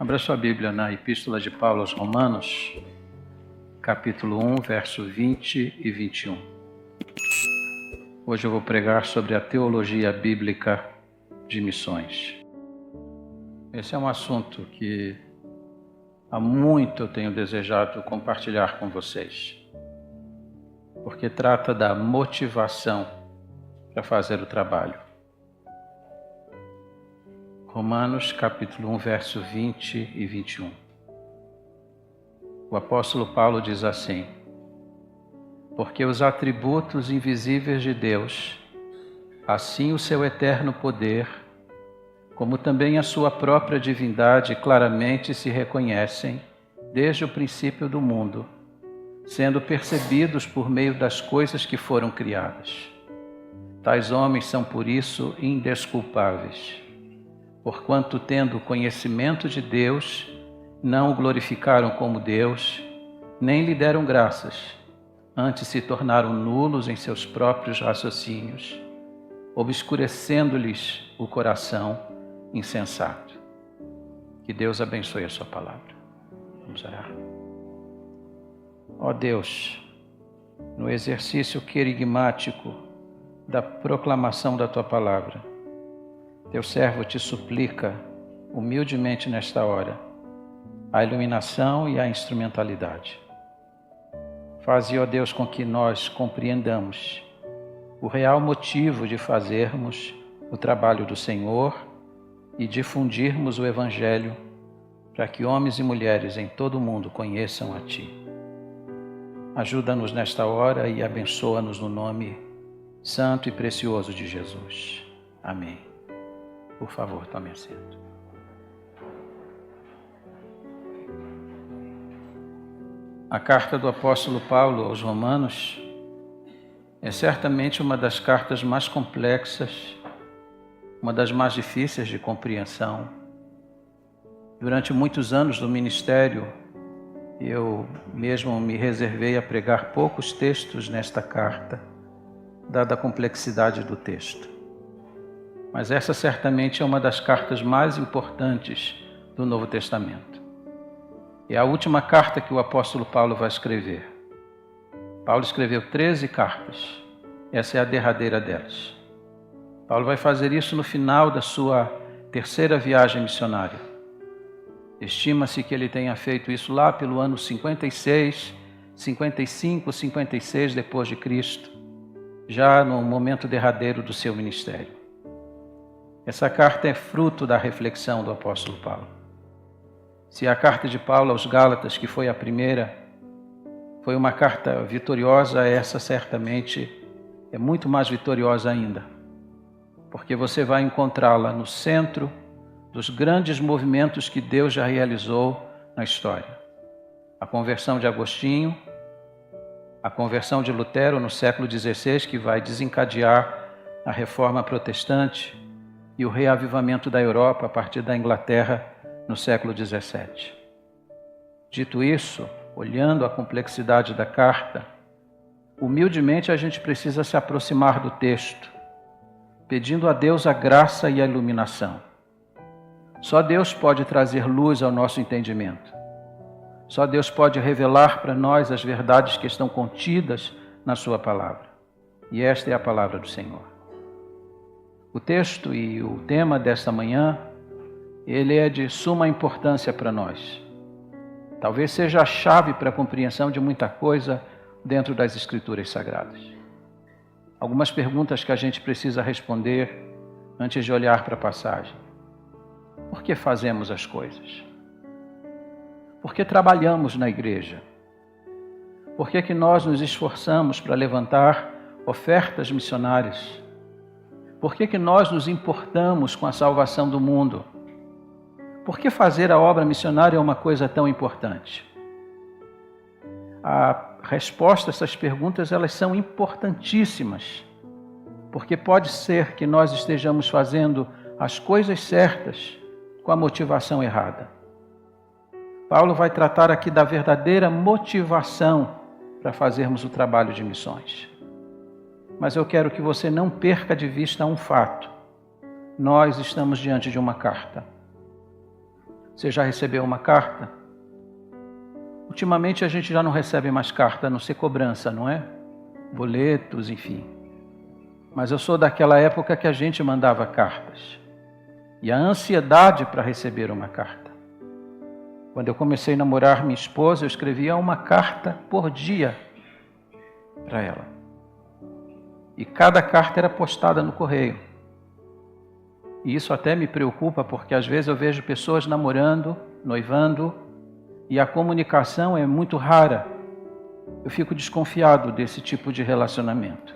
Abra sua Bíblia na Epístola de Paulo aos Romanos, capítulo 1, verso 20 e 21. Hoje eu vou pregar sobre a teologia bíblica de missões. Esse é um assunto que há muito eu tenho desejado compartilhar com vocês, porque trata da motivação para fazer o trabalho. Romanos capítulo 1, verso 20 e 21. O apóstolo Paulo diz assim: porque os atributos invisíveis de Deus, assim o seu eterno poder, como também a sua própria divindade, claramente se reconhecem desde o princípio do mundo, sendo percebidos por meio das coisas que foram criadas. Tais homens são por isso indesculpáveis, porquanto, tendo conhecimento de Deus, não o glorificaram como Deus, nem lhe deram graças, antes se tornaram nulos em seus próprios raciocínios, obscurecendo-lhes o coração insensato. Que Deus abençoe a sua palavra. Vamos orar. Ó Deus, no exercício querigmático da proclamação da tua palavra, teu servo te suplica, humildemente nesta hora, a iluminação e a instrumentalidade. Faze, ó Deus, com que nós compreendamos o real motivo de fazermos o trabalho do Senhor e difundirmos o Evangelho para que homens e mulheres em todo o mundo conheçam a Ti. Ajuda-nos nesta hora e abençoa-nos no nome santo e precioso de Jesus. Amém. Por favor, tome assento. A carta do apóstolo Paulo aos Romanos é certamente uma das cartas mais complexas, uma das mais difíceis de compreensão. Durante muitos anos do ministério, eu mesmo me reservei a pregar poucos textos nesta carta, dada a complexidade do texto. Mas essa certamente é uma das cartas mais importantes do Novo Testamento. É a última carta que o apóstolo Paulo vai escrever. Paulo escreveu 13 cartas. Essa é a derradeira delas. Paulo vai fazer isso no final da sua terceira viagem missionária. Estima-se que ele tenha feito isso lá pelo ano 56, 55, 56 depois de Cristo, já no momento derradeiro do seu ministério. Essa carta é fruto da reflexão do apóstolo Paulo. Se a carta de Paulo aos Gálatas, que foi a primeira, foi uma carta vitoriosa, essa certamente é muito mais vitoriosa ainda, porque você vai encontrá-la no centro dos grandes movimentos que Deus já realizou na história. A conversão de Agostinho, a conversão de Lutero no século XVI, que vai desencadear a reforma protestante, e o reavivamento da Europa a partir da Inglaterra no século XVII. Dito isso, olhando a complexidade da carta, humildemente a gente precisa se aproximar do texto, pedindo a Deus a graça e a iluminação. Só Deus pode trazer luz ao nosso entendimento. Só Deus pode revelar para nós as verdades que estão contidas na sua palavra. E esta é a palavra do Senhor. O texto e o tema desta manhã, ele é de suma importância para nós. Talvez seja a chave para a compreensão de muita coisa dentro das Escrituras Sagradas. Algumas perguntas que a gente precisa responder antes de olhar para a passagem. Por que fazemos as coisas? Por que trabalhamos na igreja? Por que nós nos esforçamos para levantar ofertas missionárias? Por que nós nos importamos com a salvação do mundo? Por que fazer a obra missionária é uma coisa tão importante? A resposta a essas perguntas, elas são importantíssimas, porque pode ser que nós estejamos fazendo as coisas certas com a motivação errada. Paulo vai tratar aqui da verdadeira motivação para fazermos o trabalho de missões. Mas eu quero que você não perca de vista um fato. Nós estamos diante de uma carta. Você já recebeu uma carta? Ultimamente a gente já não recebe mais carta, a não ser cobrança, não é? Boletos, enfim. Mas eu sou daquela época que a gente mandava cartas. E a ansiedade para receber uma carta. Quando eu comecei a namorar minha esposa, eu escrevia uma carta por dia para ela. E cada carta era postada no correio. E isso até me preocupa, porque às vezes eu vejo pessoas namorando, noivando, e a comunicação é muito rara. Eu fico desconfiado desse tipo de relacionamento.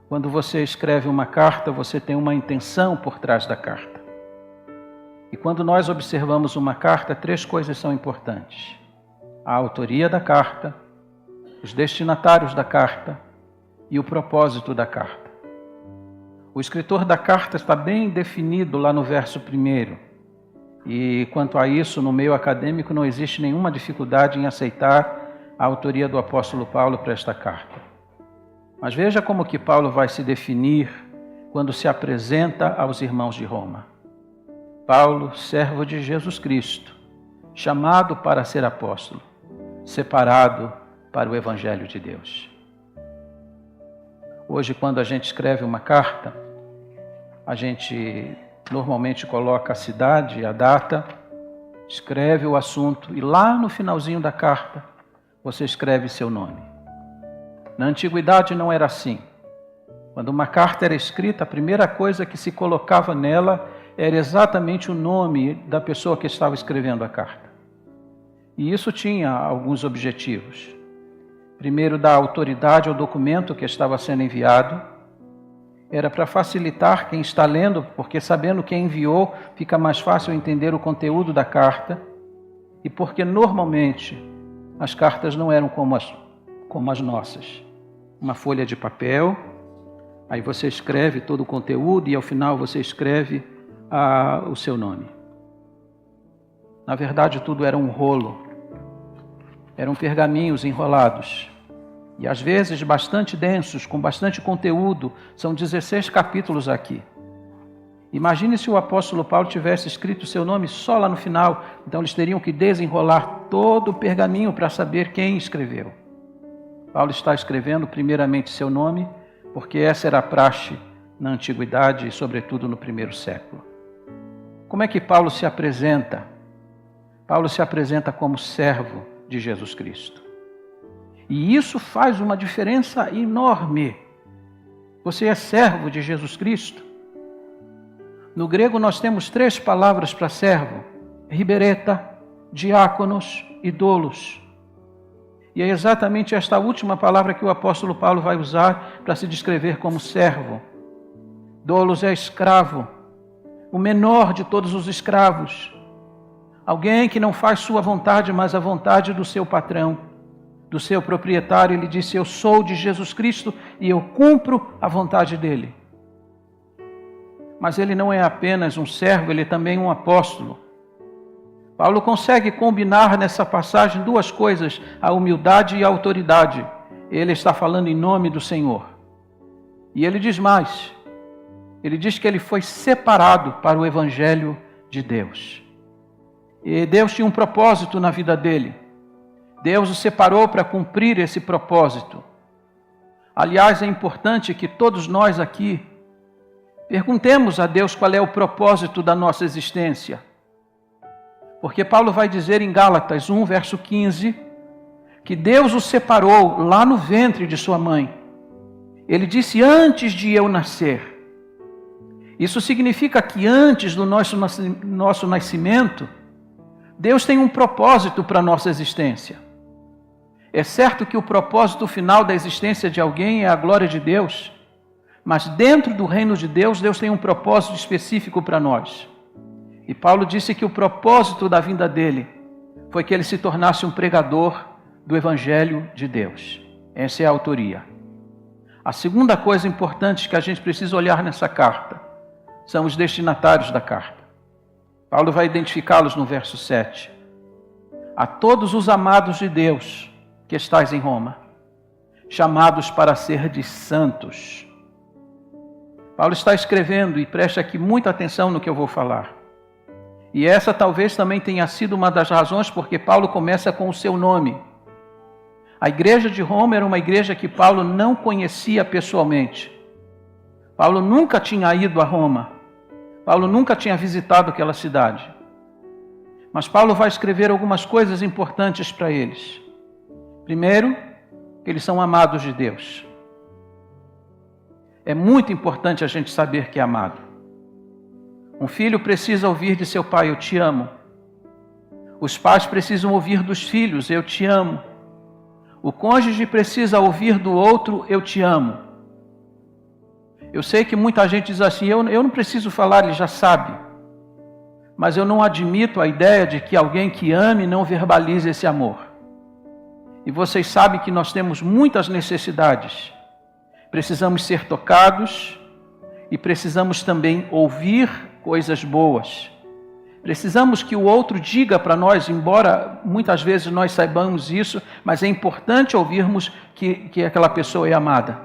Quando você escreve uma carta, você tem uma intenção por trás da carta. E quando nós observamos uma carta, 3 coisas são importantes: a autoria da carta, os destinatários da carta e o propósito da carta. O escritor da carta está bem definido lá no verso 1. E quanto a isso, no meio acadêmico não existe nenhuma dificuldade em aceitar a autoria do apóstolo Paulo para esta carta. Mas veja como que Paulo vai se definir quando se apresenta aos irmãos de Roma. Paulo, servo de Jesus Cristo, chamado para ser apóstolo, separado para o Evangelho de Deus. Hoje, quando a gente escreve uma carta, a gente normalmente coloca a cidade, a data, escreve o assunto e lá no finalzinho da carta você escreve seu nome. Na antiguidade não era assim. Quando uma carta era escrita, a primeira coisa que se colocava nela era exatamente o nome da pessoa que estava escrevendo a carta. E isso tinha alguns objetivos. Primeiro, dar autoridade ao documento que estava sendo enviado. Era para facilitar quem está lendo, porque sabendo quem enviou, fica mais fácil entender o conteúdo da carta. E porque normalmente as cartas não eram como as nossas. Uma folha de papel, aí você escreve todo o conteúdo e ao final você escreve o seu nome. Na verdade, tudo era um rolo. Eram pergaminhos enrolados. E às vezes bastante densos, com bastante conteúdo. São 16 capítulos aqui. Imagine se o apóstolo Paulo tivesse escrito seu nome só lá no final. Então eles teriam que desenrolar todo o pergaminho para saber quem escreveu. Paulo está escrevendo primeiramente seu nome, porque essa era a praxe na antiguidade e sobretudo no 1º século. Como é que Paulo se apresenta? Paulo se apresenta como servo de Jesus Cristo. E isso faz uma diferença enorme. Você é servo de Jesus Cristo? No grego nós temos 3 palavras para servo: ribereta, diáconos e doulos. E é exatamente esta última palavra que o apóstolo Paulo vai usar para se descrever como servo. Doulos é escravo, o menor de todos os escravos. Alguém que não faz sua vontade, mas a vontade do seu patrão, do seu proprietário. Ele disse: eu sou de Jesus Cristo e eu cumpro a vontade dele. Mas ele não é apenas um servo, ele é também um apóstolo. Paulo consegue combinar nessa passagem 2 coisas, a humildade e a autoridade. Ele está falando em nome do Senhor. E ele diz mais. Ele diz que ele foi separado para o Evangelho de Deus. E Deus tinha um propósito na vida dele. Deus o separou para cumprir esse propósito. Aliás, é importante que todos nós aqui perguntemos a Deus qual é o propósito da nossa existência. Porque Paulo vai dizer em Gálatas 1, verso 15, que Deus o separou lá no ventre de sua mãe. Ele disse: antes de eu nascer. Isso significa que antes do nosso nascimento, Deus tem um propósito para a nossa existência. É certo que o propósito final da existência de alguém é a glória de Deus, mas dentro do reino de Deus, Deus tem um propósito específico para nós. E Paulo disse que o propósito da vinda dele foi que ele se tornasse um pregador do Evangelho de Deus. Essa é a autoria. A segunda coisa importante que a gente precisa olhar nessa carta são os destinatários da carta. Paulo vai identificá-los no verso 7. A todos os amados de Deus que estais em Roma, chamados para ser de santos. Paulo está escrevendo, e preste aqui muita atenção no que eu vou falar. E essa talvez também tenha sido uma das razões porque Paulo começa com o seu nome. A igreja de Roma era uma igreja que Paulo não conhecia pessoalmente. Paulo nunca tinha ido a Roma. Paulo nunca tinha visitado aquela cidade. Mas Paulo vai escrever algumas coisas importantes para eles. Primeiro, que eles são amados de Deus. É muito importante a gente saber que é amado. Um filho precisa ouvir de seu pai, eu te amo. Os pais precisam ouvir dos filhos, eu te amo. O cônjuge precisa ouvir do outro, eu te amo. Eu sei que muita gente diz assim, eu não preciso falar, ele já sabe. Mas eu não admito a ideia de que alguém que ame não verbalize esse amor. E vocês sabem que nós temos muitas necessidades. Precisamos ser tocados e precisamos também ouvir coisas boas. Precisamos que o outro diga para nós, embora muitas vezes nós saibamos isso, mas é importante ouvirmos que aquela pessoa é amada.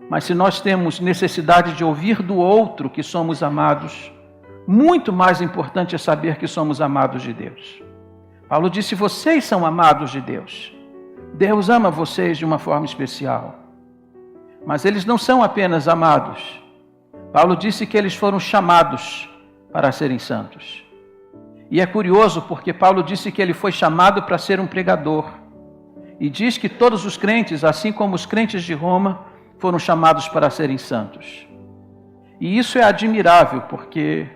Mas se nós temos necessidade de ouvir do outro que somos amados, muito mais importante é saber que somos amados de Deus. Paulo disse, vocês são amados de Deus. Deus ama vocês de uma forma especial. Mas eles não são apenas amados. Paulo disse que eles foram chamados para serem santos. E é curioso porque Paulo disse que ele foi chamado para ser um pregador. E diz que todos os crentes, assim como os crentes de Roma, foram chamados para serem santos. E isso é admirável, porque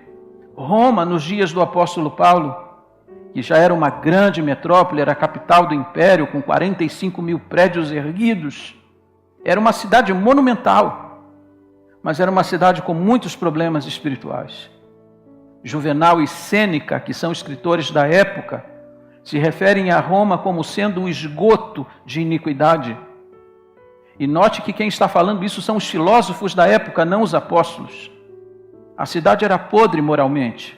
Roma, nos dias do apóstolo Paulo, que já era uma grande metrópole, era a capital do império, com 45 mil prédios erguidos, era uma cidade monumental, mas era uma cidade com muitos problemas espirituais. Juvenal e Sêneca, que são escritores da época, se referem a Roma como sendo um esgoto de iniquidade. E note que quem está falando isso são os filósofos da época, não os apóstolos. A cidade era podre moralmente.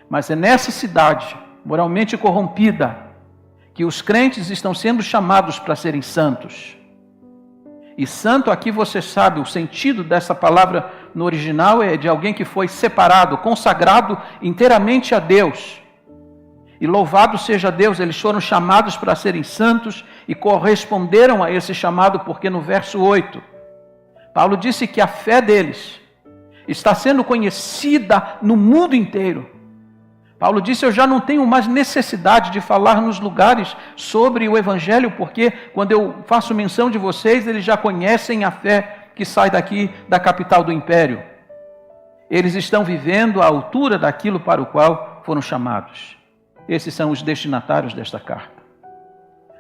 Mas é nessa cidade, moralmente corrompida, que os crentes estão sendo chamados para serem santos. E santo aqui você sabe, o sentido dessa palavra no original é de alguém que foi separado, consagrado inteiramente a Deus. E louvado seja Deus, eles foram chamados para serem santos e corresponderam a esse chamado, porque no verso 8, Paulo disse que a fé deles está sendo conhecida no mundo inteiro. Paulo disse, eu já não tenho mais necessidade de falar nos lugares sobre o Evangelho, porque quando eu faço menção de vocês, eles já conhecem a fé que sai daqui da capital do império. Eles estão vivendo à altura daquilo para o qual foram chamados. Esses são os destinatários desta carta.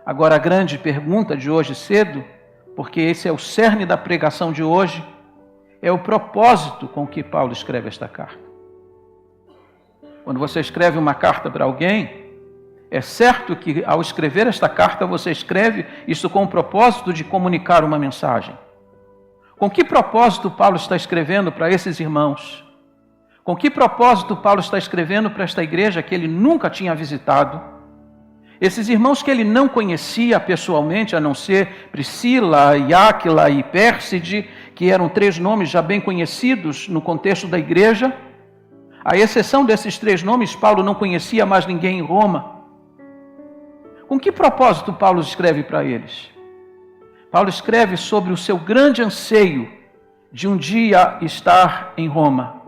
Agora a grande pergunta de hoje cedo, porque esse é o cerne da pregação de hoje, é o propósito com que Paulo escreve esta carta. Quando você escreve uma carta para alguém, é certo que ao escrever esta carta você escreve isso com o propósito de comunicar uma mensagem. Com que propósito Paulo está escrevendo para esses irmãos? Com que propósito Paulo está escrevendo para esta igreja que ele nunca tinha visitado? Esses irmãos que ele não conhecia pessoalmente, a não ser Priscila, e Áquila e Pérside, que eram 3 nomes já bem conhecidos no contexto da igreja. À exceção desses 3 nomes, Paulo não conhecia mais ninguém em Roma. Com que propósito Paulo escreve para eles? Paulo escreve sobre o seu grande anseio de um dia estar em Roma.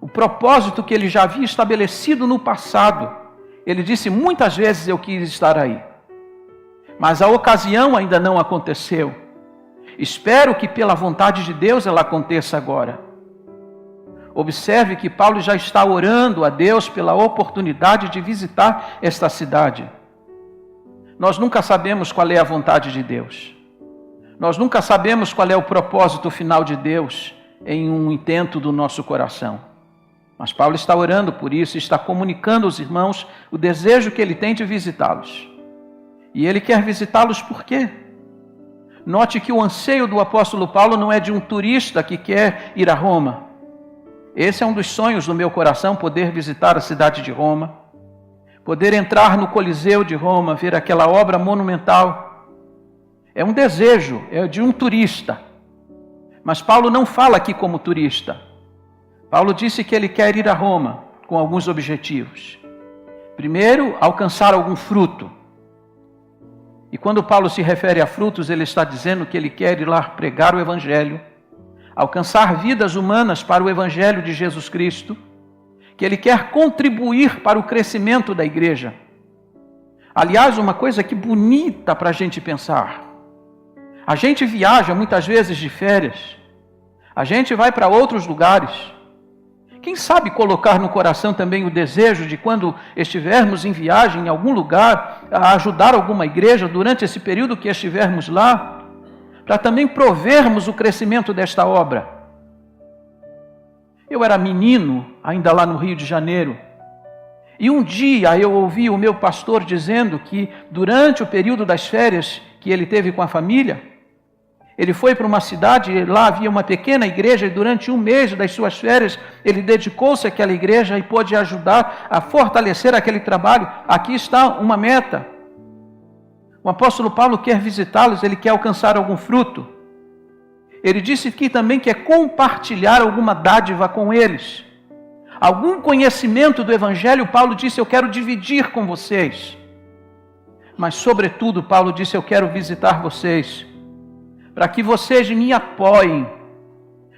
O propósito que ele já havia estabelecido no passado. Ele disse, muitas vezes eu quis estar aí, mas a ocasião ainda não aconteceu. Espero que pela vontade de Deus ela aconteça agora. Observe que Paulo já está orando a Deus pela oportunidade de visitar esta cidade. Nós nunca sabemos qual é a vontade de Deus. Nós nunca sabemos qual é o propósito final de Deus em um intento do nosso coração. Mas Paulo está orando por isso, está comunicando aos irmãos o desejo que ele tem de visitá-los. E ele quer visitá-los por quê? Note que o anseio do apóstolo Paulo não é de um turista que quer ir a Roma. Esse é um dos sonhos do meu coração, poder visitar a cidade de Roma, poder entrar no Coliseu de Roma, ver aquela obra monumental. É um desejo, é de um turista. Mas Paulo não fala aqui como turista. Paulo disse que ele quer ir a Roma com alguns objetivos. Primeiro, alcançar algum fruto. E quando Paulo se refere a frutos, ele está dizendo que ele quer ir lá pregar o Evangelho, alcançar vidas humanas para o Evangelho de Jesus Cristo, que ele quer contribuir para o crescimento da igreja. Aliás, uma coisa que bonita para a gente pensar. A gente viaja muitas vezes de férias, a gente vai para outros lugares. Quem sabe colocar no coração também o desejo de, quando estivermos em viagem em algum lugar, a ajudar alguma igreja durante esse período que estivermos lá, para também provermos o crescimento desta obra. Eu era menino, ainda lá no Rio de Janeiro, e um dia eu ouvi o meu pastor dizendo que durante o período das férias que ele teve com a família, ele foi para uma cidade e lá havia uma pequena igreja e durante um mês das suas férias ele dedicou-se àquela igreja e pôde ajudar a fortalecer aquele trabalho. Aqui está uma meta. O apóstolo Paulo quer visitá-los, ele quer alcançar algum fruto. Ele disse que também quer compartilhar alguma dádiva com eles. Algum conhecimento do Evangelho, Paulo disse, eu quero dividir com vocês. Mas sobretudo, Paulo disse, eu quero visitar vocês, para que vocês me apoiem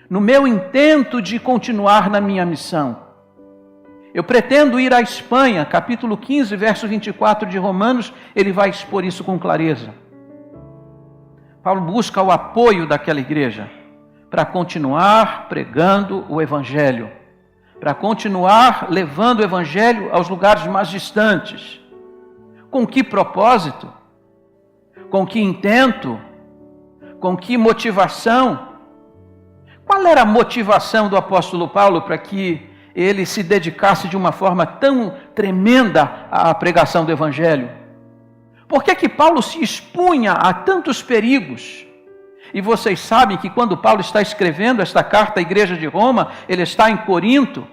no meu intento de continuar na minha missão. Eu pretendo ir à Espanha, capítulo 15, verso 24 de Romanos, ele vai expor isso com clareza. Paulo busca o apoio daquela igreja para continuar pregando o Evangelho, para continuar levando o Evangelho aos lugares mais distantes. Com que propósito? Com que intento? Com que motivação? Qual era a motivação do apóstolo Paulo para que ele se dedicasse de uma forma tão tremenda à pregação do Evangelho? Por que Paulo se expunha a tantos perigos? E vocês sabem que quando Paulo está escrevendo esta carta à igreja de Roma, ele está em Corinto,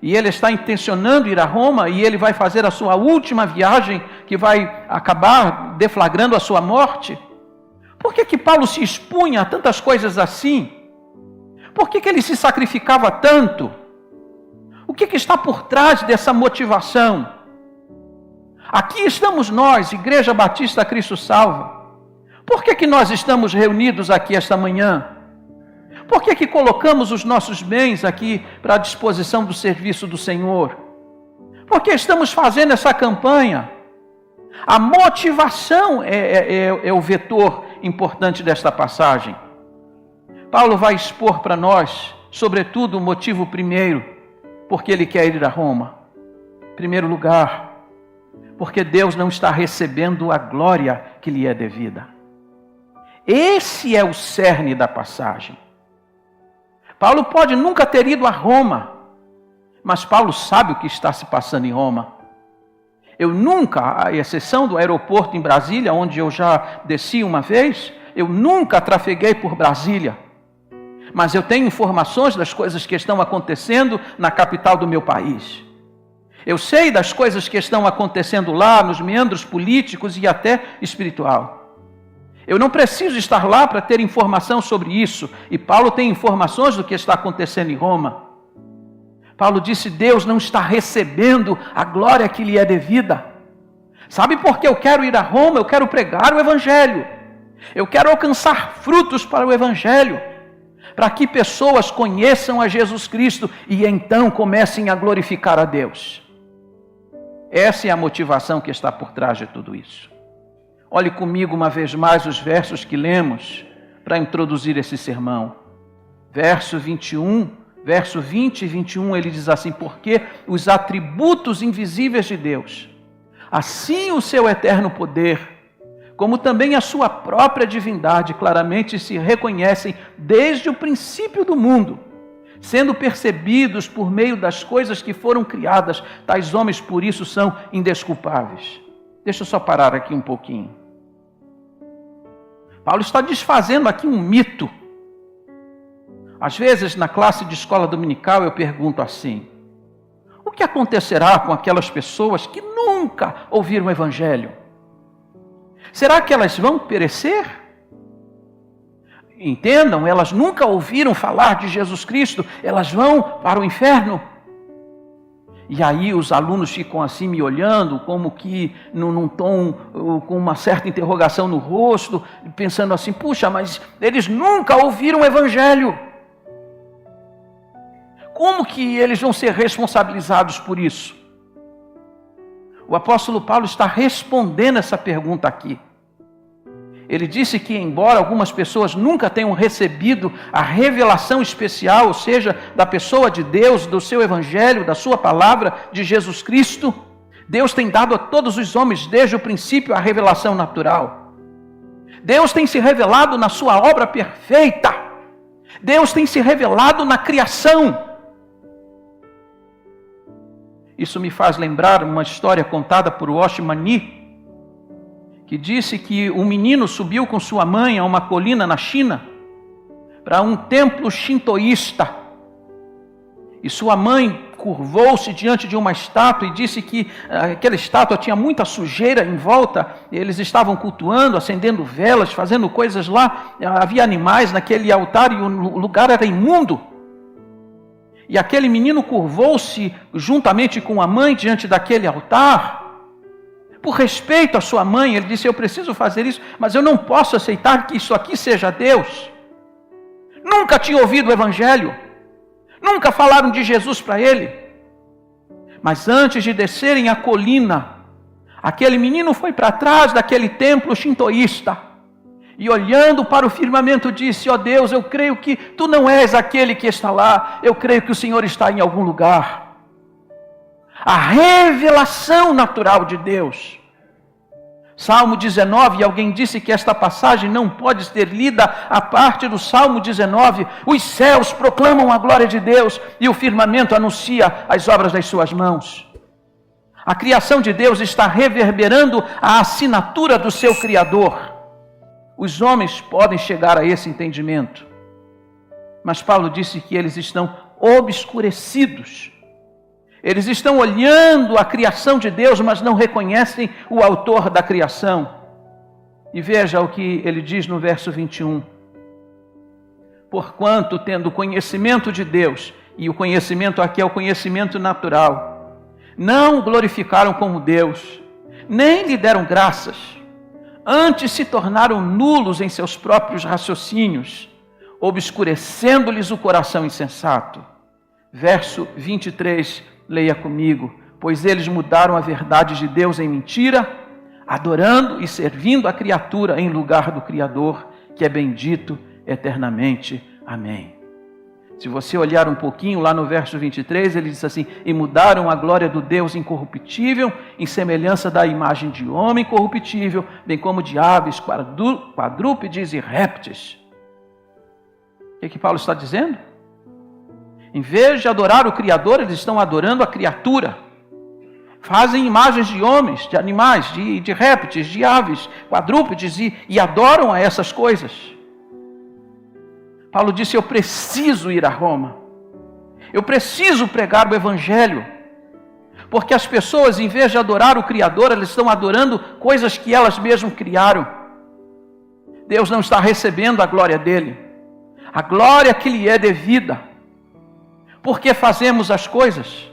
e ele está intencionando ir a Roma, e ele vai fazer a sua última viagem, que vai acabar deflagrando a sua morte. Por que Paulo se expunha a tantas coisas assim? Por que ele se sacrificava tanto? O que está por trás dessa motivação? Aqui estamos nós, Igreja Batista Cristo Salva. Por que nós estamos reunidos aqui esta manhã? Por que colocamos os nossos bens aqui para a disposição do serviço do Senhor? Por que estamos fazendo essa campanha? A motivação é o vetor importante desta passagem. Paulo vai expor para nós, sobretudo, o motivo primeiro, porque ele quer ir a Roma. Em primeiro lugar, porque Deus não está recebendo a glória que lhe é devida. Esse é o cerne da passagem. Paulo pode nunca ter ido a Roma, mas Paulo sabe o que está se passando em Roma. Eu nunca, à exceção do aeroporto em Brasília, onde eu já desci uma vez, eu nunca trafeguei por Brasília. Mas eu tenho informações das coisas que estão acontecendo na capital do meu país. Eu sei das coisas que estão acontecendo lá, nos meandros políticos e até espiritual. Eu não preciso estar lá para ter informação sobre isso. E Paulo tem informações do que está acontecendo em Roma. Paulo disse, Deus não está recebendo a glória que lhe é devida. Sabe por que eu quero ir a Roma? Eu quero pregar o Evangelho. Eu quero alcançar frutos para o Evangelho, para que pessoas conheçam a Jesus Cristo e então comecem a glorificar a Deus. Essa é a motivação que está por trás de tudo isso. Olhe comigo uma vez mais os versos que lemos para introduzir esse sermão. Verso 21, verso 20 e 21, ele diz assim, porque os atributos invisíveis de Deus, assim o seu eterno poder, como também a sua própria divindade, claramente se reconhecem desde o princípio do mundo, sendo percebidos por meio das coisas que foram criadas, tais homens por isso são indesculpáveis. Deixa eu só parar aqui um pouquinho. Paulo está desfazendo aqui um mito. Às vezes, na classe de escola dominical, eu pergunto assim, o que acontecerá com aquelas pessoas que nunca ouviram o Evangelho? Será que elas vão perecer? entendam, elas nunca ouviram falar de Jesus Cristo, elas vão para o inferno. E aí os alunos ficam assim me olhando, como que num tom, com uma certa interrogação no rosto, pensando assim, puxa, mas eles nunca ouviram o Evangelho. Como que eles vão ser responsabilizados por isso? O apóstolo Paulo está respondendo essa pergunta aqui. Ele disse que, embora algumas pessoas nunca tenham recebido a revelação especial, ou seja, da pessoa de Deus, do seu Evangelho, da sua palavra, de Jesus Cristo, Deus tem dado a todos os homens, desde o princípio, a revelação natural. Deus tem se revelado na sua obra perfeita. Deus tem se revelado na criação. Isso me faz lembrar uma história contada por Watchman Nee, que disse que um menino subiu com sua mãe a uma colina na China para um templo shintoísta. E sua mãe curvou-se diante de uma estátua e disse que aquela estátua tinha muita sujeira em volta. Eles estavam cultuando, acendendo velas, fazendo coisas lá. Havia animais naquele altar e o lugar era imundo. E aquele menino curvou-se juntamente com a mãe diante daquele altar. Por respeito à sua mãe, ele disse, eu preciso fazer isso, mas eu não posso aceitar que isso aqui seja Deus. Nunca tinha ouvido o Evangelho. Nunca falaram de Jesus para ele. Mas antes de descerem a colina, aquele menino foi para trás daquele templo shintoísta. E olhando para o firmamento disse, ó Deus, eu creio que tu não és aquele que está lá. Eu creio que o Senhor está em algum lugar. A revelação natural de Deus. Salmo 19, alguém disse que esta passagem não pode ser lida a parte do Salmo 19. Os céus proclamam a glória de Deus e o firmamento anuncia as obras das suas mãos. A criação de Deus está reverberando a assinatura do seu Criador. Os homens podem chegar a esse entendimento. Mas Paulo disse que eles estão obscurecidos. Eles estão olhando a criação de Deus, mas não reconhecem o autor da criação. E veja o que ele diz no verso 21. Porquanto, tendo conhecimento de Deus, e o conhecimento aqui é o conhecimento natural, não o glorificaram como Deus, nem lhe deram graças, antes se tornaram nulos em seus próprios raciocínios, obscurecendo-lhes o coração insensato. Verso 23, leia comigo. Pois eles mudaram a verdade de Deus em mentira, adorando e servindo a criatura em lugar do Criador, que é bendito eternamente. Amém. Se você olhar um pouquinho lá no verso 23, ele diz assim, e mudaram a glória do Deus incorruptível, em semelhança da imagem de homem corruptível, bem como de aves, quadrúpedes e répteis. O que Paulo está dizendo? Em vez de adorar o Criador, eles estão adorando a criatura. Fazem imagens de homens, de animais, de répteis, de aves, quadrúpedes e adoram a essas coisas. Paulo disse, eu preciso ir a Roma. Eu preciso pregar o Evangelho. Porque as pessoas, em vez de adorar o Criador, elas estão adorando coisas que elas mesmas criaram. Deus não está recebendo a glória dele. A glória que lhe é devida. Por que fazemos as coisas?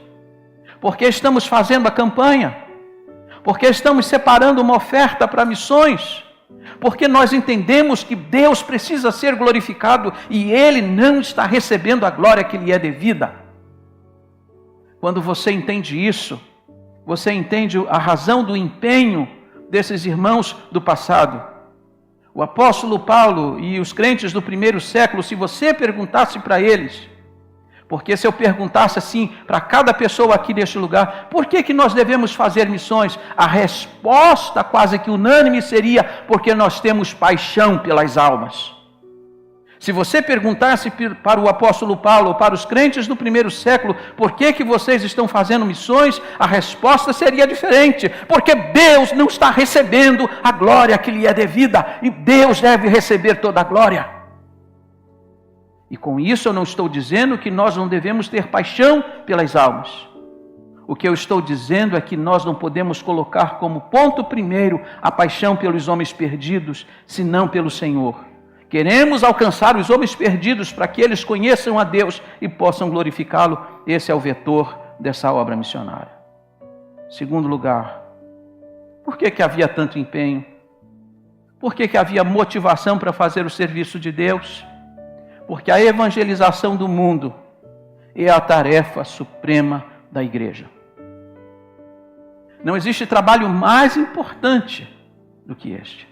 Porque estamos fazendo a campanha? Porque estamos separando uma oferta para missões? Porque nós entendemos que Deus precisa ser glorificado e Ele não está recebendo a glória que lhe é devida. Quando você entende isso, você entende a razão do empenho desses irmãos do passado. O apóstolo Paulo e os crentes do primeiro século, se você perguntasse para eles, porque se eu perguntasse assim para cada pessoa aqui neste lugar, por que nós devemos fazer missões? A resposta quase que unânime seria, porque nós temos paixão pelas almas. Se você perguntasse para o apóstolo Paulo, para os crentes do primeiro século, por que vocês estão fazendo missões? A resposta seria diferente, porque Deus não está recebendo a glória que lhe é devida, e Deus deve receber toda a glória. E com isso eu não estou dizendo que nós não devemos ter paixão pelas almas. O que eu estou dizendo é que nós não podemos colocar como ponto primeiro a paixão pelos homens perdidos, senão pelo Senhor. Queremos alcançar os homens perdidos para que eles conheçam a Deus e possam glorificá-lo. Esse é o vetor dessa obra missionária. Segundo lugar, por que havia tanto empenho? Por que havia motivação para fazer o serviço de Deus? Porque a evangelização do mundo é a tarefa suprema da igreja. Não existe trabalho mais importante do que este.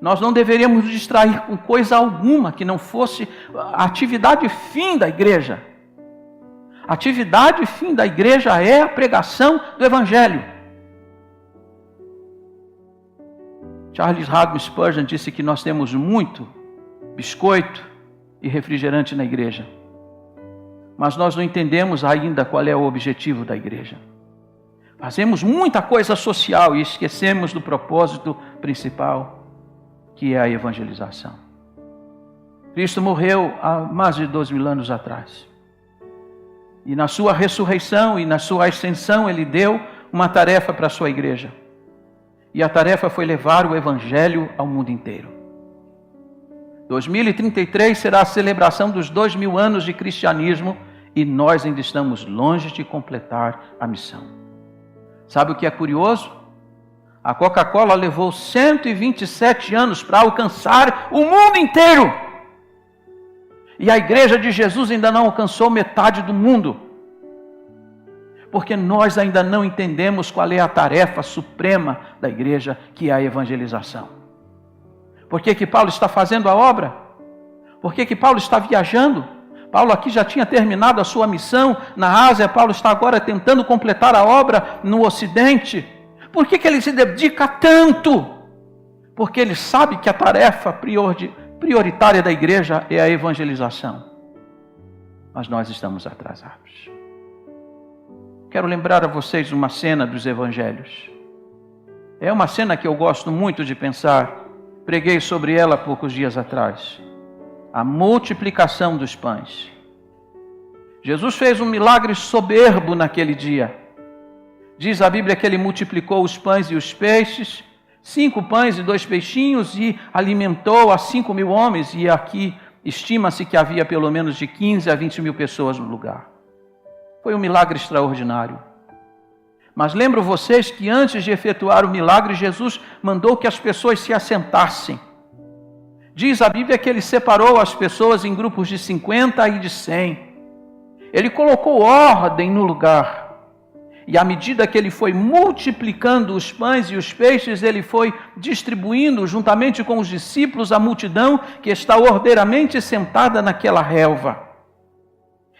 Nós não deveríamos nos distrair com coisa alguma que não fosse a atividade fim da igreja. A atividade fim da igreja é a pregação do Evangelho. Charles Haddon Spurgeon disse que nós temos muito biscoito e refrigerante na igreja, mas nós não entendemos ainda qual é o objetivo da igreja. Fazemos muita coisa social e esquecemos do propósito principal, que é a evangelização. Cristo morreu há mais de 2.000 anos atrás. E na sua ressurreição e na sua ascensão, Ele deu uma tarefa para a sua igreja. E a tarefa foi levar o Evangelho ao mundo inteiro. 2033 será a celebração dos 2.000 anos de cristianismo e nós ainda estamos longe de completar a missão. Sabe o que é curioso? A Coca-Cola levou 127 anos para alcançar o mundo inteiro. E a igreja de Jesus ainda não alcançou metade do mundo. Porque nós ainda não entendemos qual é a tarefa suprema da igreja, que é a evangelização. Por que Paulo está fazendo a obra? Por que Paulo está viajando? Paulo aqui já tinha terminado a sua missão na Ásia, Paulo está agora tentando completar a obra no Ocidente. Por que ele se dedica tanto? Porque ele sabe que a tarefa prioritária da igreja é a evangelização. Mas nós estamos atrasados. Quero lembrar a vocês uma cena dos evangelhos. É uma cena que eu gosto muito de pensar. Preguei sobre ela há poucos dias atrás. A multiplicação dos pães. Jesus fez um milagre soberbo naquele dia. Diz a Bíblia que ele multiplicou os pães e os peixes, 5 pães e 2 peixinhos, e alimentou a 5.000 homens, e aqui estima-se que havia pelo menos de 15 a 20.000 pessoas no lugar. Foi um milagre extraordinário. Mas lembro vocês que antes de efetuar o milagre, Jesus mandou que as pessoas se assentassem. Diz a Bíblia que ele separou as pessoas em grupos de 50 e de 100. Ele colocou ordem no lugar. E à medida que ele foi multiplicando os pães e os peixes, ele foi distribuindo juntamente com os discípulos a multidão que está ordeiramente sentada naquela relva.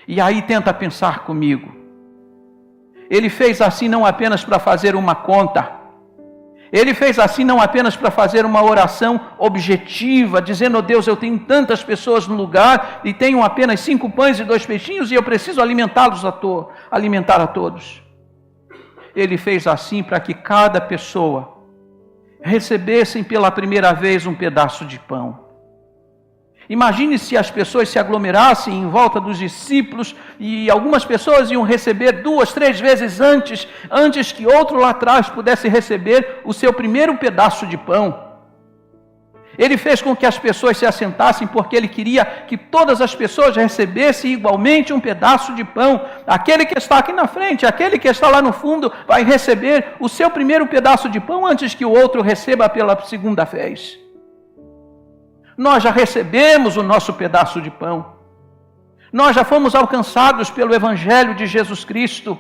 E aí tenta pensar comigo. Ele fez assim não apenas para fazer uma conta. Ele fez assim não apenas para fazer uma oração objetiva, dizendo: oh Deus, eu tenho tantas pessoas no lugar e tenho apenas 5 pães e 2 peixinhos e eu preciso alimentar a todos. Ele fez assim para que cada pessoa recebesse pela primeira vez um pedaço de pão. Imagine se as pessoas se aglomerassem em volta dos discípulos e algumas pessoas iam receber 2, 3 vezes antes que outro lá atrás pudesse receber o seu primeiro pedaço de pão. Ele fez com que as pessoas se assentassem porque ele queria que todas as pessoas recebessem igualmente um pedaço de pão. Aquele que está aqui na frente, aquele que está lá no fundo, vai receber o seu primeiro pedaço de pão antes que o outro receba pela segunda vez. Nós já recebemos o nosso pedaço de pão. Nós já fomos alcançados pelo Evangelho de Jesus Cristo.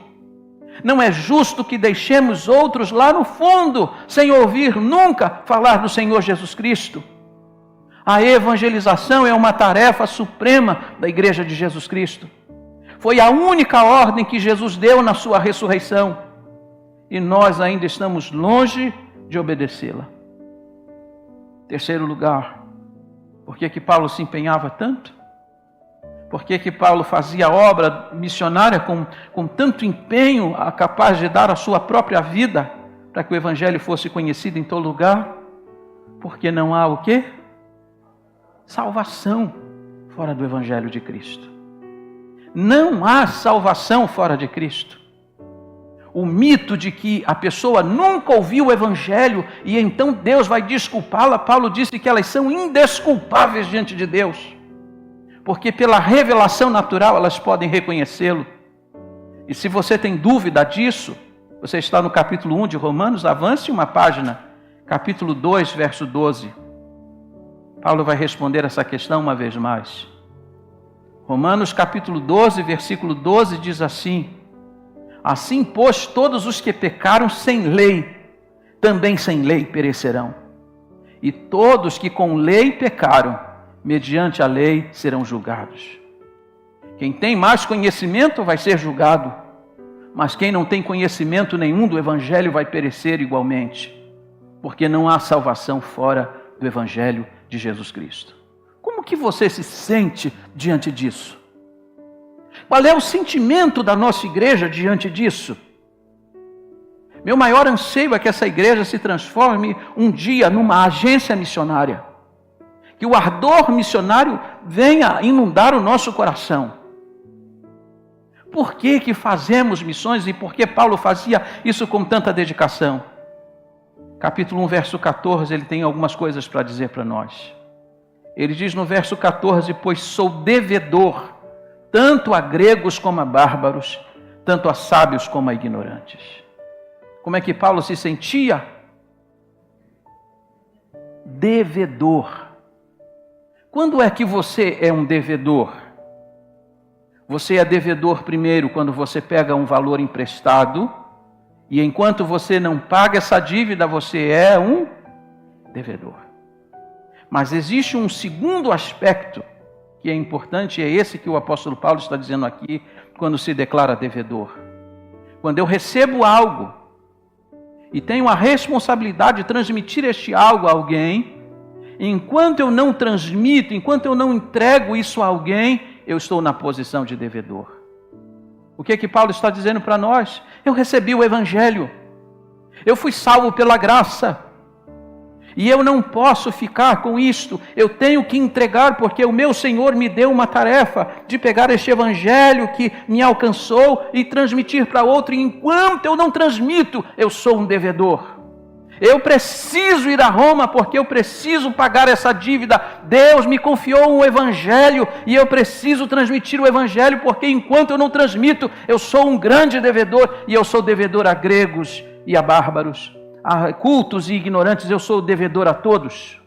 Não é justo que deixemos outros lá no fundo, sem ouvir nunca falar do Senhor Jesus Cristo. A evangelização é uma tarefa suprema da Igreja de Jesus Cristo. Foi a única ordem que Jesus deu na sua ressurreição. E nós ainda estamos longe de obedecê-la. Terceiro lugar, por que Paulo se empenhava tanto? Por que Paulo fazia a obra missionária com tanto empenho, capaz de dar a sua própria vida para que o Evangelho fosse conhecido em todo lugar? Porque não há o quê? Salvação fora do Evangelho de Cristo. Não há salvação fora de Cristo. o mito de que a pessoa nunca ouviu o Evangelho e então Deus vai desculpá-la. Paulo disse que elas são indesculpáveis diante de Deus, porque pela revelação natural elas podem reconhecê-lo. E se você tem dúvida disso, você está no capítulo 1 de Romanos, avance uma página, capítulo 2, verso 12. Paulo vai responder essa questão uma vez mais. Romanos capítulo 12, versículo 12 diz assim: assim, pois, todos os que pecaram sem lei, também sem lei perecerão. E todos que com lei pecaram, mediante a lei serão julgados. Quem tem mais conhecimento vai ser julgado, mas quem não tem conhecimento nenhum do Evangelho vai perecer igualmente, porque não há salvação fora do Evangelho de Jesus Cristo. Como que você se sente diante disso? Qual é o sentimento da nossa igreja diante disso? Meu maior anseio é que essa igreja se transforme um dia numa agência missionária, que o ardor missionário venha inundar o nosso coração. Por que fazemos missões e por que Paulo fazia isso com tanta dedicação? Capítulo 1, verso 14, ele tem algumas coisas para dizer para nós. Ele diz no verso 14: pois sou devedor, tanto a gregos como a bárbaros, tanto a sábios como a ignorantes. Como é que Paulo se sentia? Devedor. Quando é que você é um devedor? Você é devedor primeiro quando você pega um valor emprestado, e enquanto você não paga essa dívida, você é um devedor. Mas existe um segundo aspecto que é importante, é esse que o apóstolo Paulo está dizendo aqui, quando se declara devedor. Quando eu recebo algo e tenho a responsabilidade de transmitir este algo a alguém, enquanto eu não transmito, enquanto eu não entrego isso a alguém, eu estou na posição de devedor. O que Paulo está dizendo para nós? Eu recebi o Evangelho, eu fui salvo pela graça, e eu não posso ficar com isto, eu tenho que entregar, porque o meu Senhor me deu uma tarefa de pegar este Evangelho que me alcançou e transmitir para outro, e enquanto eu não transmito, eu sou um devedor. Eu preciso ir a Roma porque eu preciso pagar essa dívida. Deus me confiou um Evangelho e eu preciso transmitir o Evangelho, porque enquanto eu não transmito, eu sou um grande devedor, e eu sou devedor a gregos e a bárbaros, a cultos e ignorantes, eu sou devedor a todos.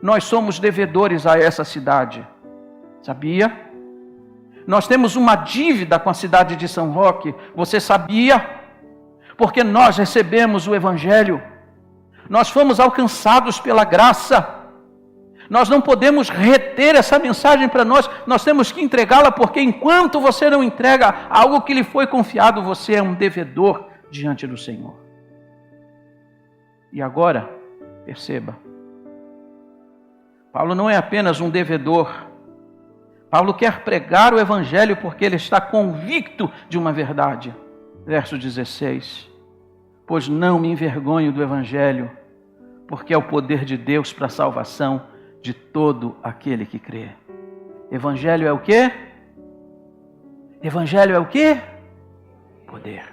Nós somos devedores a essa cidade, sabia? Nós temos uma dívida com a cidade de São Roque, você sabia? Porque nós recebemos o Evangelho, nós fomos alcançados pela graça, nós não podemos reter essa mensagem para nós, nós temos que entregá-la, porque enquanto você não entrega algo que lhe foi confiado, você é um devedor diante do Senhor. E agora, perceba, Paulo não é apenas um devedor, Paulo quer pregar o Evangelho porque ele está convicto de uma verdade. Verso 16: pois não me envergonho do Evangelho, porque é o poder de Deus para a salvação de todo aquele que crê. Evangelho é o quê? Evangelho é o quê? Poder.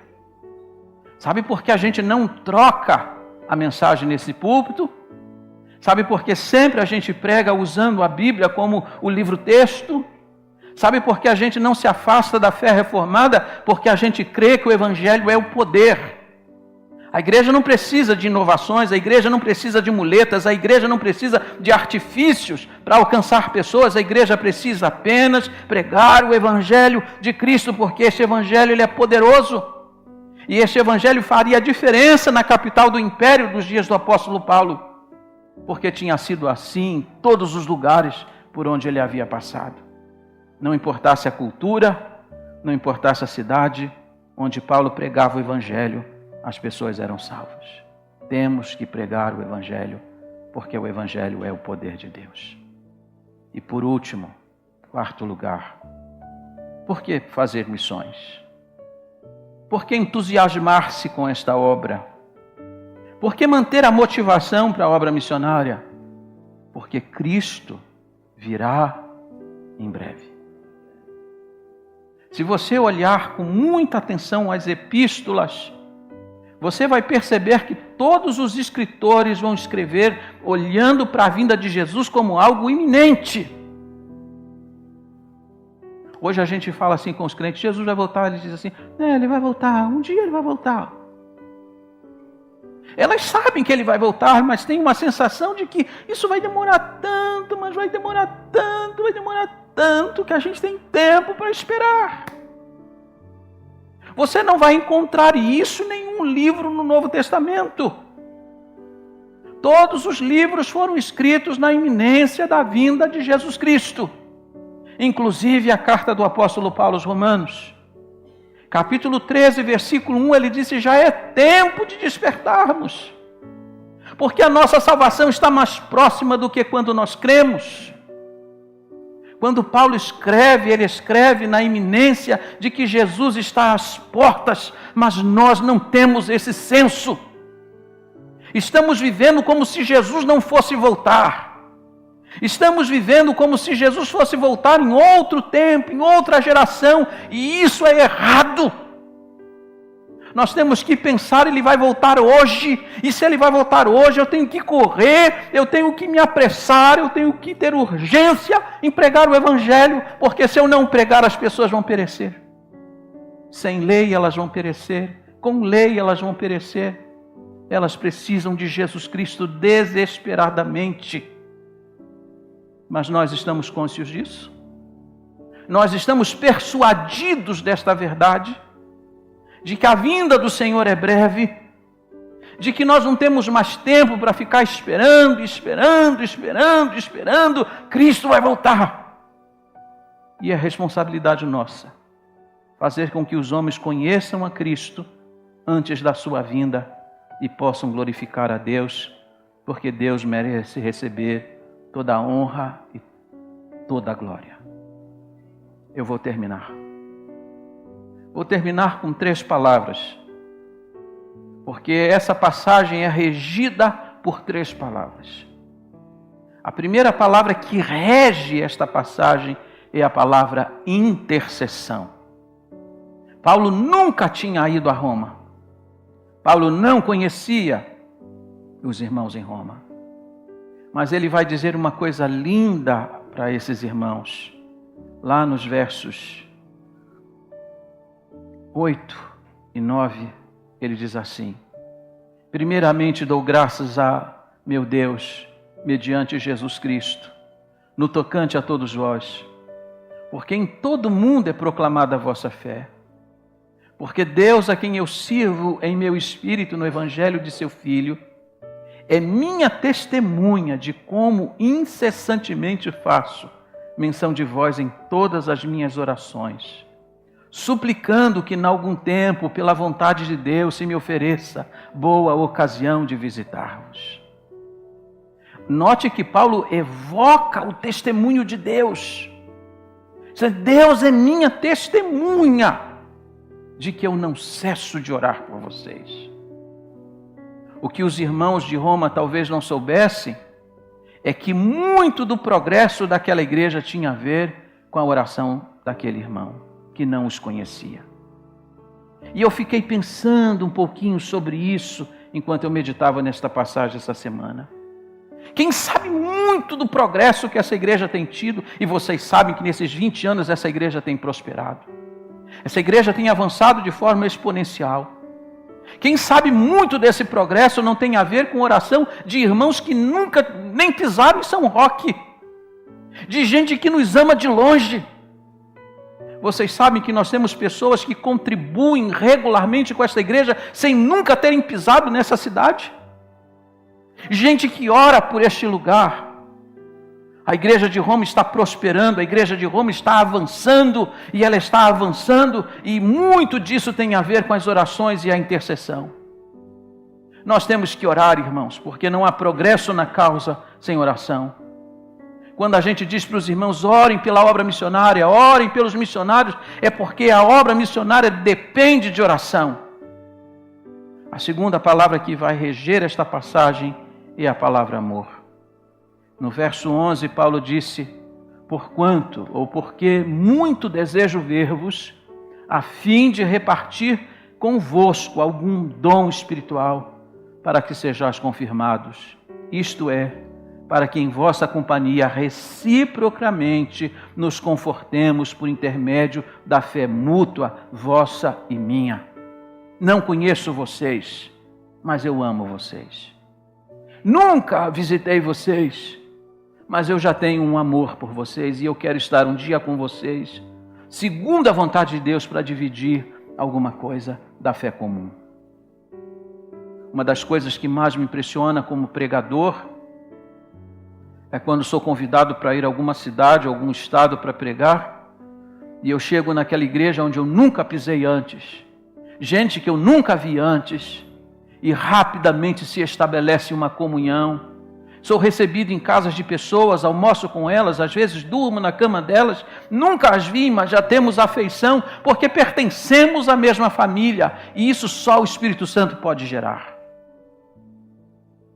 Sabe por que a gente não troca a mensagem nesse púlpito? Sabe por que sempre a gente prega usando a Bíblia como o livro-texto? Sabe por que a gente não se afasta da fé reformada? Porque a gente crê que o Evangelho é o poder. A igreja não precisa de inovações, a igreja não precisa de muletas, a igreja não precisa de artifícios para alcançar pessoas, a igreja precisa apenas pregar o Evangelho de Cristo, porque este Evangelho ele é poderoso. E este Evangelho faria a diferença na capital do império dos dias do apóstolo Paulo, porque tinha sido assim em todos os lugares por onde ele havia passado. Não importasse a cultura, não importasse a cidade onde Paulo pregava o Evangelho, as pessoas eram salvas. Temos que pregar o Evangelho, porque o Evangelho é o poder de Deus. E por último, quarto lugar, por que fazer missões? Por que entusiasmar-se com esta obra? Por que manter a motivação para a obra missionária? Porque Cristo virá em breve. Se você olhar com muita atenção as epístolas, você vai perceber que todos os escritores vão escrever olhando para a vinda de Jesus como algo iminente. Hoje a gente fala assim com os crentes, Jesus vai voltar, eles dizem assim, ele vai voltar, um dia ele vai voltar. Elas sabem que ele vai voltar, mas tem uma sensação de que isso vai demorar tanto, mas vai demorar tanto, que a gente tem tempo para esperar. Você não vai encontrar isso em nenhum livro no Novo Testamento. Todos os livros foram escritos na iminência da vinda de Jesus Cristo. Inclusive a carta do apóstolo Paulo aos Romanos. Capítulo 13, versículo 1, ele disse, já é tempo de despertarmos. Porque a nossa salvação está mais próxima do que quando nós cremos. Quando Paulo escreve, ele escreve na iminência de que Jesus está às portas, mas nós não temos esse senso. Estamos vivendo como se Jesus não fosse voltar. Estamos vivendo como se Jesus fosse voltar em outro tempo, em outra geração, e isso é errado. Nós temos que pensar, ele vai voltar hoje, e se ele vai voltar hoje, eu tenho que correr, eu tenho que me apressar, eu tenho que ter urgência em pregar o Evangelho, porque se eu não pregar, as pessoas vão perecer. Sem lei elas vão perecer, com lei elas vão perecer. Elas precisam de Jesus Cristo desesperadamente. Mas nós estamos cônscios disso? Nós estamos persuadidos desta verdade? De que a vinda do Senhor é breve? De que nós não temos mais tempo para ficar esperando? Cristo vai voltar. E é responsabilidade nossa fazer com que os homens conheçam a Cristo antes da sua vinda e possam glorificar a Deus, porque Deus merece receber toda a honra e toda a glória. Eu vou terminar. Vou terminar com 3 palavras, porque essa passagem é regida por 3 palavras. A primeira palavra que rege esta passagem é a palavra intercessão. Paulo nunca tinha ido a Roma. Paulo não conhecia os irmãos em Roma. Mas ele vai dizer uma coisa linda para esses irmãos. Lá nos versos 8 e 9, ele diz assim: primeiramente dou graças a meu Deus, mediante Jesus Cristo, no tocante a todos vós, porque em todo mundo é proclamada a vossa fé. Porque Deus, a quem eu sirvo em meu espírito no Evangelho de seu Filho, é minha testemunha de como incessantemente faço menção de vós em todas as minhas orações, suplicando que, em algum tempo, pela vontade de Deus, se me ofereça boa ocasião de visitar-vos. Note que Paulo evoca o testemunho de Deus. Deus é minha testemunha de que eu não cesso de orar por vocês. O que os irmãos de Roma talvez não soubessem é que muito do progresso daquela igreja tinha a ver com a oração daquele irmão que não os conhecia. E eu fiquei pensando um pouquinho sobre isso enquanto eu meditava nesta passagem essa semana. Quem sabe muito do progresso que essa igreja tem tido, e vocês sabem que nesses 20 anos essa igreja tem prosperado. Essa igreja tem avançado de forma exponencial. Quem sabe muito desse progresso não tem a ver com oração de irmãos que nunca nem pisaram em São Roque, de gente que nos ama de longe. Vocês sabem que nós temos pessoas que contribuem regularmente com esta igreja sem nunca terem pisado nessa cidade. Gente que ora por este lugar. A igreja de Roma está prosperando, a igreja de Roma está avançando, e ela está avançando, e muito disso tem a ver com as orações e a intercessão. Nós temos que orar, irmãos, porque não há progresso na causa sem oração. Quando a gente diz para os irmãos, orem pela obra missionária, orem pelos missionários, é porque a obra missionária depende de oração. A segunda palavra que vai reger esta passagem é a palavra amor. No verso 11, Paulo disse, porquanto, ou porque muito desejo ver-vos, a fim de repartir convosco algum dom espiritual, para que sejais confirmados. Isto é, para que em vossa companhia reciprocamente nos confortemos por intermédio da fé mútua, vossa e minha. Não conheço vocês, mas eu amo vocês. Nunca visitei vocês, mas eu já tenho um amor por vocês e eu quero estar um dia com vocês, segundo a vontade de Deus, para dividir alguma coisa da fé comum. Uma das coisas que mais me impressiona como pregador é quando sou convidado para ir a alguma cidade, algum estado para pregar, e eu chego naquela igreja onde eu nunca pisei antes, gente que eu nunca vi antes, e rapidamente se estabelece uma comunhão. Sou recebido em casas de pessoas, almoço com elas, às vezes durmo na cama delas, nunca as vi, mas já temos afeição, porque pertencemos à mesma família, e isso só o Espírito Santo pode gerar.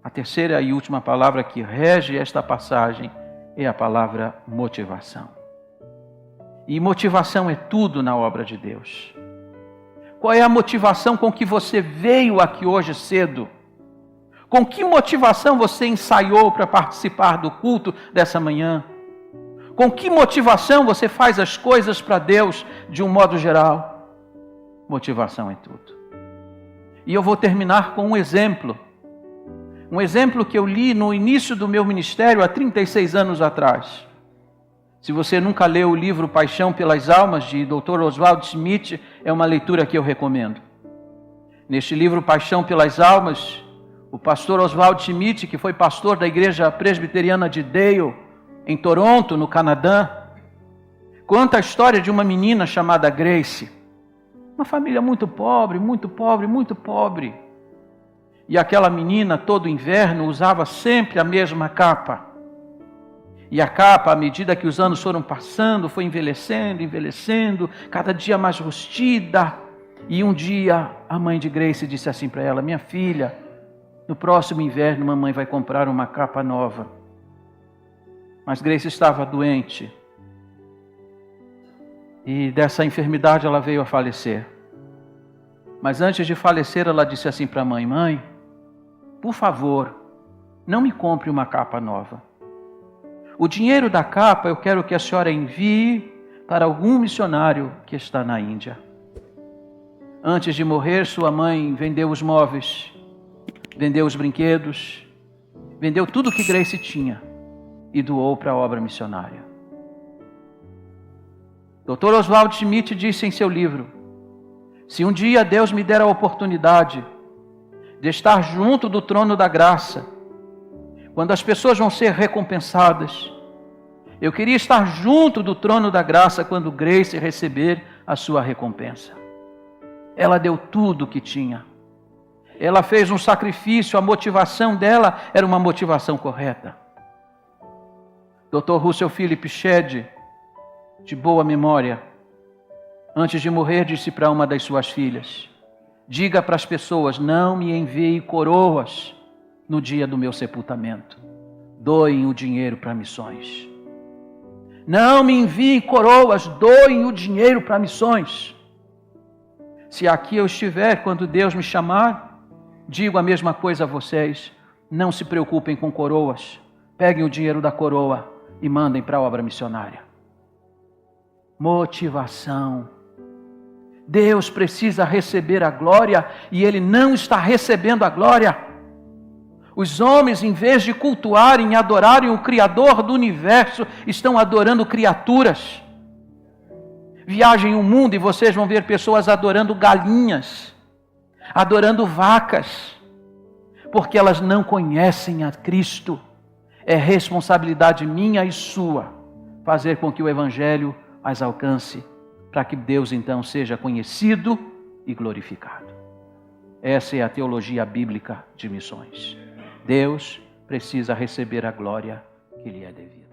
A terceira e última palavra que rege esta passagem é a palavra motivação. E motivação é tudo na obra de Deus. Qual é a motivação com que você veio aqui hoje cedo? Com que motivação você ensaiou para participar do culto dessa manhã? Com que motivação você faz as coisas para Deus de um modo geral? Motivação é tudo. E eu vou terminar com um exemplo. Um exemplo que eu li no início do meu ministério há 36 anos atrás. Se você nunca leu o livro Paixão pelas Almas, de Dr. Oswald Smith, é uma leitura que eu recomendo. Neste livro Paixão pelas Almas, o pastor Oswald Smith, que foi pastor da igreja presbiteriana de Dale, em Toronto, no Canadá, conta a história de uma menina chamada Grace. Uma família muito pobre, muito pobre, muito pobre. E aquela menina, todo inverno, usava sempre a mesma capa. E a capa, à medida que os anos foram passando, foi envelhecendo, cada dia mais rustida. E um dia, a mãe de Grace disse assim para ela: minha filha, no próximo inverno, mamãe vai comprar uma capa nova. Mas Grace estava doente. E dessa enfermidade ela veio a falecer. Mas antes de falecer, ela disse assim para a mãe: mãe, por favor, não me compre uma capa nova. O dinheiro da capa eu quero que a senhora envie para algum missionário que está na Índia. Antes de morrer, sua mãe vendeu os móveis, vendeu os brinquedos, vendeu tudo que Grace tinha e doou para a obra missionária. Dr. Oswald Smith disse em seu livro: se um dia Deus me der a oportunidade de estar junto do trono da graça, quando as pessoas vão ser recompensadas, eu queria estar junto do trono da graça quando Grace receber a sua recompensa. Ela deu tudo o que tinha. Ela fez um sacrifício, a motivação dela era uma motivação correta. Dr. Russell Philip Shedd, de boa memória, antes de morrer, disse para uma das suas filhas: diga para as pessoas, não me envie coroas no dia do meu sepultamento. Doem o dinheiro para missões. Não me enviem coroas, doem o dinheiro para missões. Se aqui eu estiver, quando Deus me chamar, digo a mesma coisa a vocês. Não se preocupem com coroas. Peguem o dinheiro da coroa e mandem para a obra missionária. Motivação. Deus precisa receber a glória e Ele não está recebendo a glória. Os homens, em vez de cultuarem e adorarem o Criador do universo, estão adorando criaturas. Viajem o mundo e vocês vão ver pessoas adorando galinhas, adorando vacas, porque elas não conhecem a Cristo. É responsabilidade minha e sua fazer com que o Evangelho as alcance, para que Deus então seja conhecido e glorificado. Essa é a teologia bíblica de missões. Deus precisa receber a glória que lhe é devida.